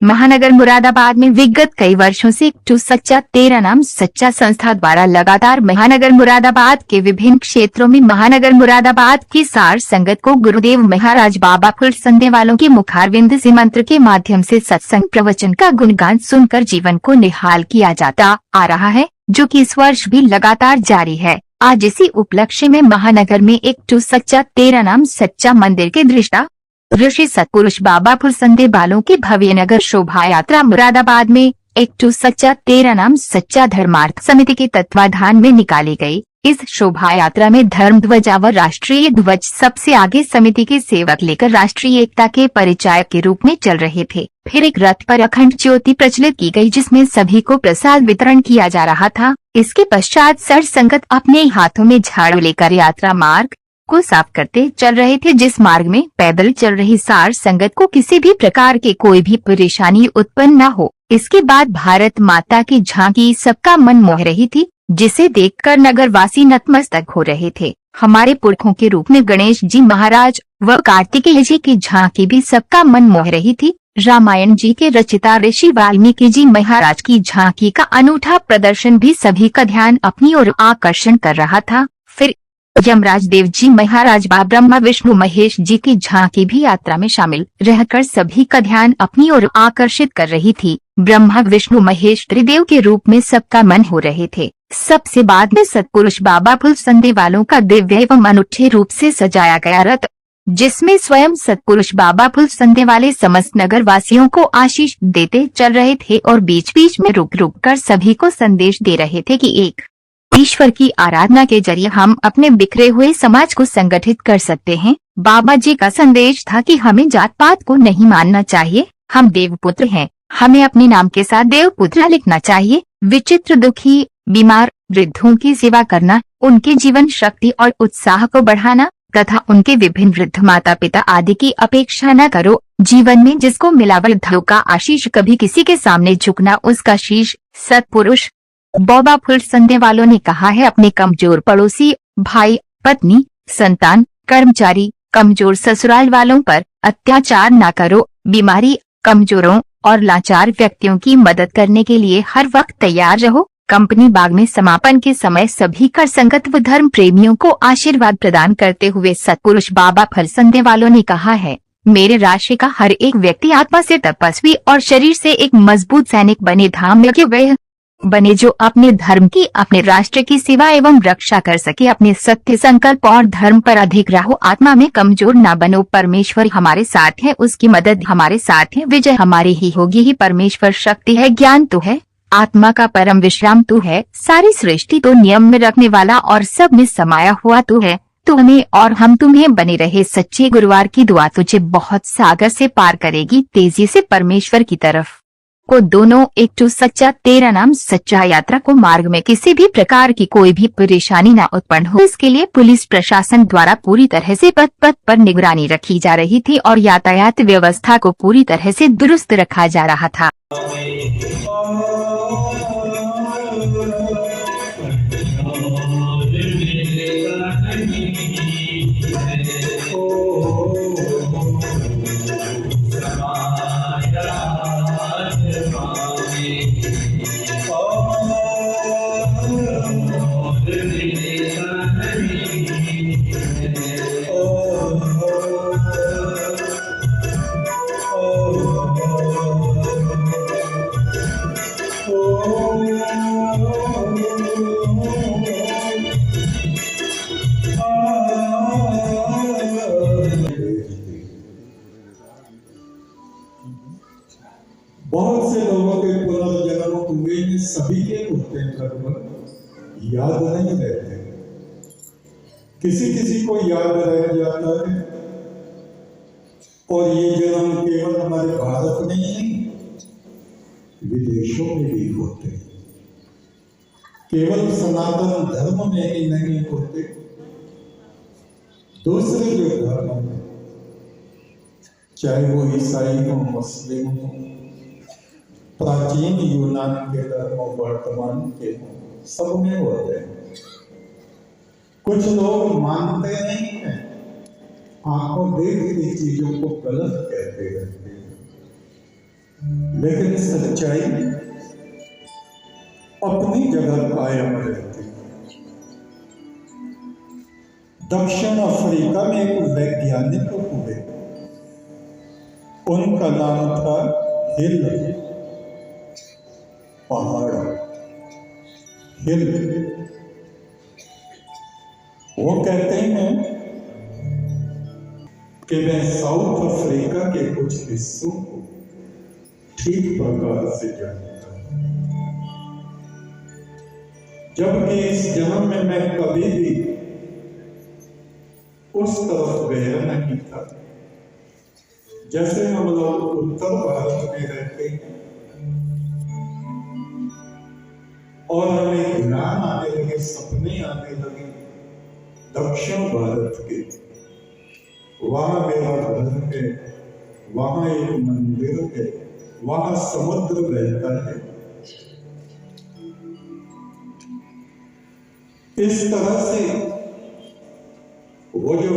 महानगर मुरादाबाद में विगत कई वर्षों से एकटू सच्चा तेरा नाम सच्चा संस्था द्वारा लगातार महानगर मुरादाबाद के विभिन्न क्षेत्रों में महानगर मुरादाबाद की सार संगत को गुरुदेव महाराज बाबा फुल संदे वालों के मुखारविंद से मंत्र के माध्यम से सत्संग प्रवचन का गुणगान सुनकर जीवन को निहाल किया जाता आ रहा है, जो कि इस वर्ष भी लगातार जारी है। आज इसी उपलक्ष्य में महानगर में एकटू सच्चा तेरा नाम सच्चा मंदिर के दृष्टा ऋषि सतपुरुष बाबा फुल संदे वालों की भव्य नगर शोभा यात्रा मुरादाबाद में एकटू सच्चा तेरा नाम सच्चा धर्मार्थ समिति के तत्वाधान में निकाली गई। इस शोभा यात्रा में धर्म ध्वजा व राष्ट्रीय ध्वज सबसे आगे समिति के सेवक लेकर राष्ट्रीय एकता के परिचायक के रूप में चल रहे थे। फिर एक रथ पर अखंड ज्योति प्रज्वलित की गई, जिसमें सभी को प्रसाद वितरण किया जा रहा था। इसके पश्चात सर संगत अपने हाथों में झाड़ू लेकर यात्रा मार्ग को साफ करते चल रहे थे, जिस मार्ग में पैदल चल रही सार संगत को किसी भी प्रकार की कोई भी परेशानी उत्पन्न न हो। इसके बाद भारत माता की झांकी सबका मन मोह रही थी, जिसे देखकर नगरवासी नतमस्तक हो रहे थे। हमारे पुरखों के रूप में गणेश जी महाराज व कार्तिकेय जी की झांकी भी सबका मन मोह रही थी। रामायण जी के रचिता ऋषि वाल्मीकि जी महाराज की झांकी का अनूठा प्रदर्शन भी सभी का ध्यान अपनी ओर आकर्षण कर रहा था। फिर यमराज देव जी महाराज व ब्रह्मा विष्णु महेश जी की झांकी भी यात्रा में शामिल रहकर सभी का ध्यान अपनी ओर आकर्षित कर रही थी। ब्रह्मा विष्णु महेश त्रिदेव के रूप में सबका मन हो रहे थे। सबसे बाद में सतपुरुष बाबा फुल संदे वालों का दिव्य एवं अनूठे रूप से सजाया गया रथ, जिसमें स्वयं सतपुरुष बाबा फुल संदे वाले समस्त नगर वासियों को आशीष देते चल रहे थे और बीच बीच में रुक रुक कर सभी को संदेश दे रहे थे कि एक ईश्वर की आराधना के जरिए हम अपने बिखरे हुए समाज को संगठित कर सकते हैं। बाबा जी का संदेश था कि हमें जात पात को नहीं मानना चाहिए, हम देवपुत्र हैं, हमें अपने नाम के साथ देवपुत्र लिखना चाहिए। विचित्र, दुखी, बीमार वृद्धों की सेवा करना, उनके जीवन शक्ति और उत्साह को बढ़ाना तथा उनके विभिन्न वृद्ध माता पिता आदि की अपेक्षा न करो। जीवन में जिसको मिला वृद्धों का आशीष, कभी किसी के सामने झुकना उसका शीश। सतपुरुष बाबा फुल संदे वालों ने कहा है, अपने कमजोर पड़ोसी, भाई, पत्नी, संतान, कर्मचारी, कमजोर ससुराल वालों पर अत्याचार न करो। बीमारी, कमजोरों और लाचार व्यक्तियों की मदद करने के लिए हर वक्त तैयार रहो। कंपनी बाग में समापन के समय सभी कर संगत व धर्म प्रेमियों को आशीर्वाद प्रदान करते हुए सतपुरुष बाबा फुल संदे वालों ने कहा है, मेरे राशि का हर एक व्यक्ति आत्मा से तपस्वी और शरीर से एक मजबूत सैनिक बने, धाम यज्ञ वह बने जो अपने धर्म की, अपने राष्ट्र की सेवा एवं रक्षा कर सके। अपने सत्य संकल्प और धर्म पर अधिक रहो, आत्मा में कमजोर न बनो। परमेश्वर हमारे साथ है, उसकी मदद हमारे साथ है, विजय हमारी ही होगी। ही परमेश्वर शक्ति है, ज्ञान तो है, आत्मा का परम विश्राम तू है, सारी सृष्टि तो नियम में रखने वाला और सब में समाया हुआ तू है। तू हमें और हम तुम्हें बने रहे। सच्चे गुरुवार की दुआ तुझे बहुत सागर से पार करेगी, तेजी से परमेश्वर की तरफ को। दोनों एकटू सच्चा तेरा नाम सच्चा यात्रा को मार्ग में किसी भी प्रकार की कोई भी परेशानी न उत्पन्न हो, इसके लिए पुलिस प्रशासन द्वारा पूरी तरह से पथ पथ पर निगरानी रखी जा रही थी और यातायात व्यवस्था को पूरी तरह से दुरुस्त रखा जा रहा था। बहुत से लोगों के पुनर्जन्म हुए हैं, सभी के होते कर्म याद नहीं रहते, किसी किसी को याद रह जाता है। और ये जन्म केवल हमारे भारत में ही नहीं, विदेशों में भी होते, केवल सनातन धर्म में ही नहीं होते, दूसरे जो धर्म हैं, चाहे वो ईसाई हो, मुस्लिम हो, प्राचीन यूनान के धर्म वर्तमान के सब में होते हैं। कुछ लोग मानते नहीं हैं, आंखों देखती चीजों को गलत कहते रहते हैं। लेकिन सच्चाई अपनी जगह कायम रहती। दक्षिण अफ्रीका में एक वैज्ञानिक हुए, उनका नाम था हिल, पहाड़ हिल। वो कहते हैं कि मैं साउथ अफ्रीका के कुछ हिस्सों को ठीक प्रकार से जानता हूं, जबकि इस जन्म में मैं कभी भी उस तरफ गया नहीं था। जैसे हम लोग उत्तर भारत में रहते हैं और हमें ध्यान आने लगे, सपने आने लगे दक्षिण भारत के, वहां मेरा घर है, वहां एक मंदिर है, वहां समुद्र बहता है। इस तरह से वो जो